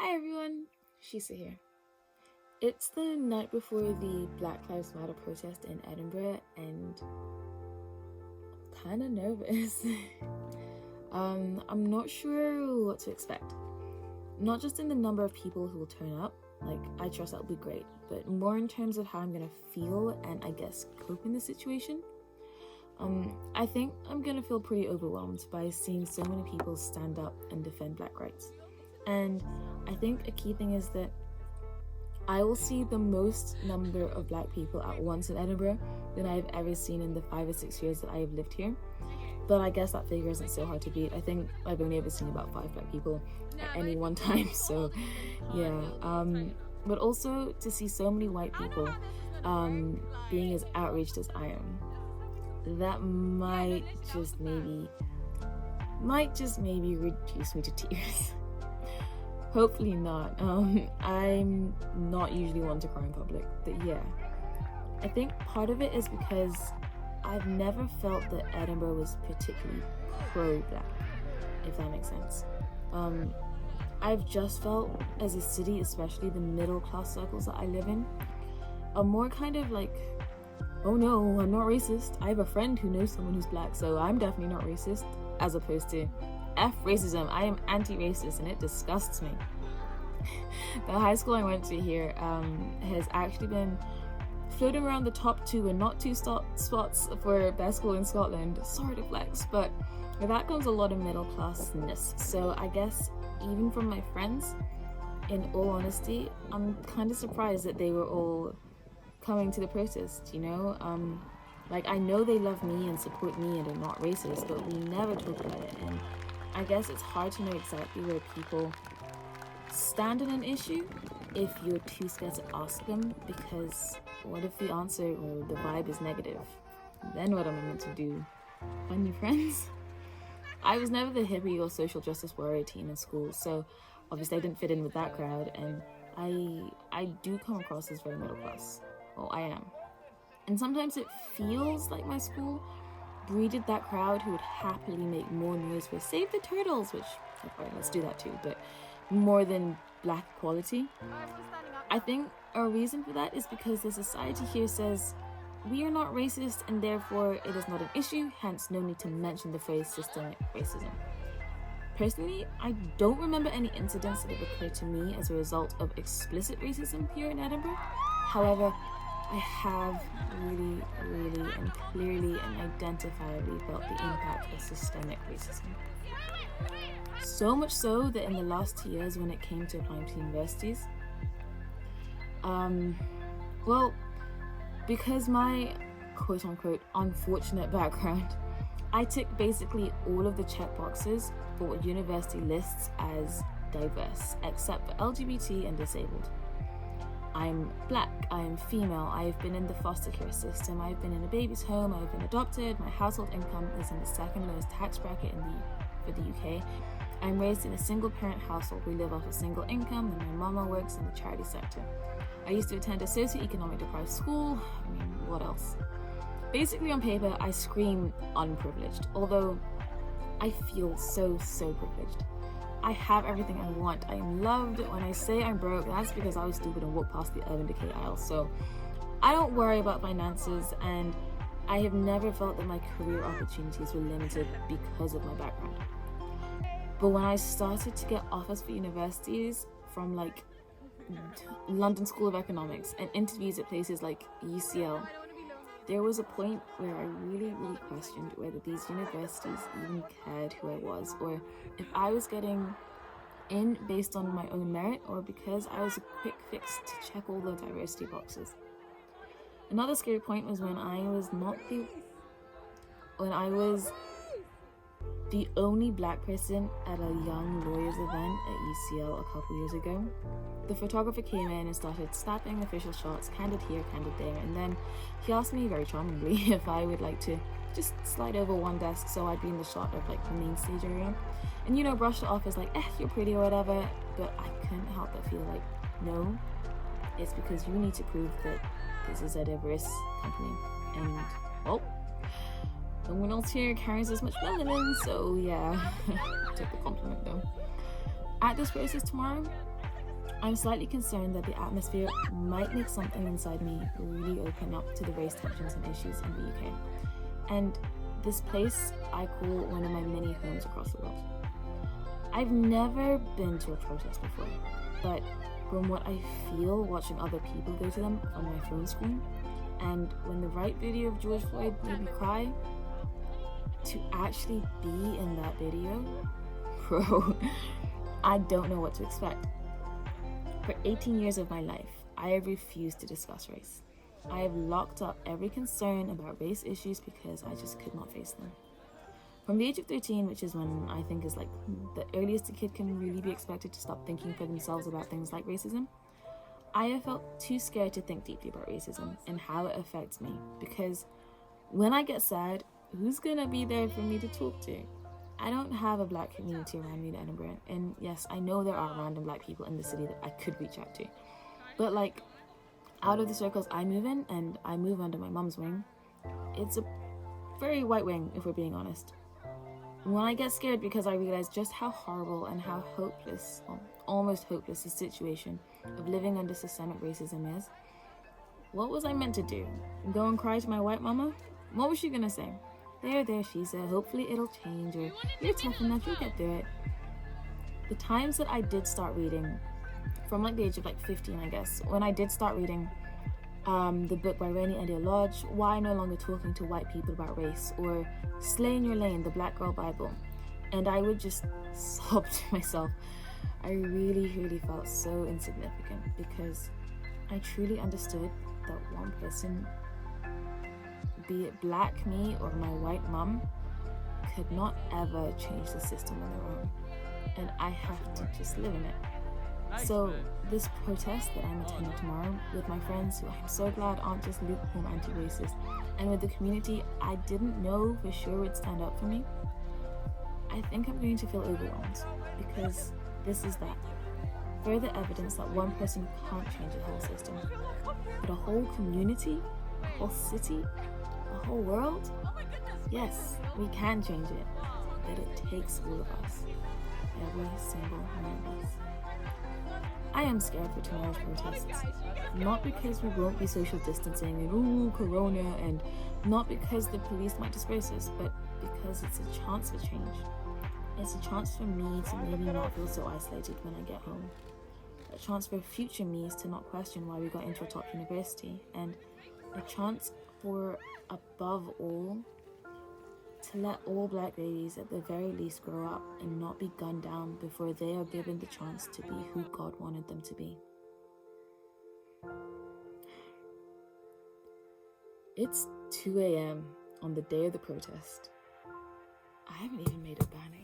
Hi everyone, Shisa here. It's the night before the Black Lives Matter protest in Edinburgh and I'm kind of nervous. I'm not sure what to expect. Not just in the number of people who will turn up, like I trust that'll be great, but more in terms of how I'm gonna feel and I guess cope in the situation. I think I'm gonna feel pretty overwhelmed by seeing so many people stand up and defend Black rights. And I think a key thing is that I will see the most number of Black people at once in Edinburgh than I've ever seen in the 5 or 6 years that I have lived here. But I guess that figure isn't so hard to beat. I think I've only ever seen about 5 Black people at any one time, so yeah. But also to see so many white people being as outraged as I am, that might just maybe reduce me to tears. Hopefully not. I'm not usually one to cry in public, but yeah. I think part of it is because I've never felt that Edinburgh was particularly pro-Black, if that makes sense. I've just felt as a city, especially the middle class circles that I live in, are more kind of like, oh no, I'm not racist. I have a friend who knows someone who's Black, so I'm definitely not racist, as opposed to F racism. I am anti-racist and it disgusts me. The high school I went to here has actually been floating around the top 2 and not 2 spots for best school in Scotland. Sorry to flex, but with that comes a lot of middle classness. So I guess even from my friends, in all honesty, I'm kind of surprised that they were all coming to the protest, you know? Like, I know they love me and support me and are not racist, but we never talk about it. And I guess it's hard to know exactly where people stand on an issue if you're too scared to ask them, because what if the answer or the vibe is negative? Then what am I meant to do? Find new friends? I was never the hippie or social justice warrior teen in school, so obviously I didn't fit in with that crowd, and I do come across as very middle class. Well, I am. And sometimes it feels like my school breeded that crowd who would happily make more noise for Save the Turtles, which, okay, let's do that too, but more than Black equality. I think a reason for that is because the society here says we are not racist and therefore it is not an issue, hence no need to mention the phrase systemic racism. Personally, I don't remember any incidents that have occurred to me as a result of explicit racism here in Edinburgh. However, I have really and clearly and identifiably felt the impact of systemic racism. So much so that in the last 2 years when it came to applying to universities, well, because my quote-unquote unfortunate background, I tick basically all of the checkboxes for what university lists as diverse, except for LGBT and disabled. I'm Black, I'm female, I've been in the foster care system, I've been in a baby's home, I've been adopted, my household income is in the second lowest tax bracket for the UK. I'm raised in a single parent household. We live off a single income and my mama works in the charity sector. I used to attend a socioeconomic deprived school. I mean, what else? Basically on paper, I scream unprivileged, although I feel so privileged. I have everything I want. I am loved. When I say I'm broke, that's because I was stupid and walked past the Urban Decay aisle. So I don't worry about finances, and I have never felt that my career opportunities were limited because of my background. But when I started to get offers for universities from like London School of Economics and interviews at places like UCL, there was a point where I really questioned whether these universities even cared who I was, or if I was getting in based on my own merit or because I was a quick fix to check all the diversity boxes. Another scary point was when I was the only Black person at a young lawyers event at UCL a couple years ago. The photographer came in and started snapping official shots, candid here, candid there, and then he asked me very charmingly if I would like to just slide over one desk so I'd be in the shot of like the main stage area. And brushed it off as like, you're pretty or whatever, but I couldn't help but feel like, no, it's because you need to prove that this is a diverse company. And, well, no one else here carries as much melanin, so yeah, take the compliment though. At this process tomorrow, I'm slightly concerned that the atmosphere might make something inside me really open up to the race tensions and issues in the UK. And this place I call one of my many homes across the world. I've never been to a protest before, but from what I feel watching other people go to them on my phone screen, and when the right video of George Floyd made me cry, to actually be in that video, bro, I don't know what to expect. For 18 years of my life, I have refused to discuss race. I have locked up every concern about race issues because I just could not face them. From the age of 13, which is when I think is like the earliest a kid can really be expected to stop thinking for themselves about things like racism, I have felt too scared to think deeply about racism and how it affects me, because when I get sad, who's gonna be there for me to talk to? I don't have a black community around me in Edinburgh, and yes, I know there are random black people in the city that I could reach out to, but like, out of the circles I move in, and I move under my mum's wing, it's a very white wing, if we're being honest. When I get scared because I realize just how horrible and how hopeless, well, almost hopeless, the situation of living under systemic racism is, what was I meant to do? Go and cry to my white mama? What was she gonna say? There, she said, hopefully it'll change, or you're tough enough, you'll get through it. The times that I did start reading, from like the age of like 15, I guess, when I did start reading the book by Rainey Edia Lodge, Why No Longer Talking to White People About Race, or Slay in Your Lane, the Black Girl Bible, and I would just sob to myself. I really felt so insignificant, because I truly understood that one person, be it black me or my white mum, could not ever change the system on their own, and I have to just live in it. So this protest that I'm attending tomorrow with my friends, who I'm so glad aren't just lukewarm anti-racist, and with the community I didn't know for sure would stand up for me, I think I'm going to feel overwhelmed, because this is that. Further evidence that one person can't change a whole system, but a whole community, a whole city, a whole world? Yes, we can change it, but it takes all of us, every single one of us. I am scared for tomorrow's protests, not because we won't be social distancing and ooh, corona, and not because the police might disperse us, but because it's a chance for change. It's a chance for me to maybe not feel so isolated when I get home. A chance for future me's to not question why we got into a top university, and a chance for, above all, to let all black babies at the very least grow up and not be gunned down before they are given the chance to be who God wanted them to be. It's 2 a.m. on the day of the protest. I haven't even made a banner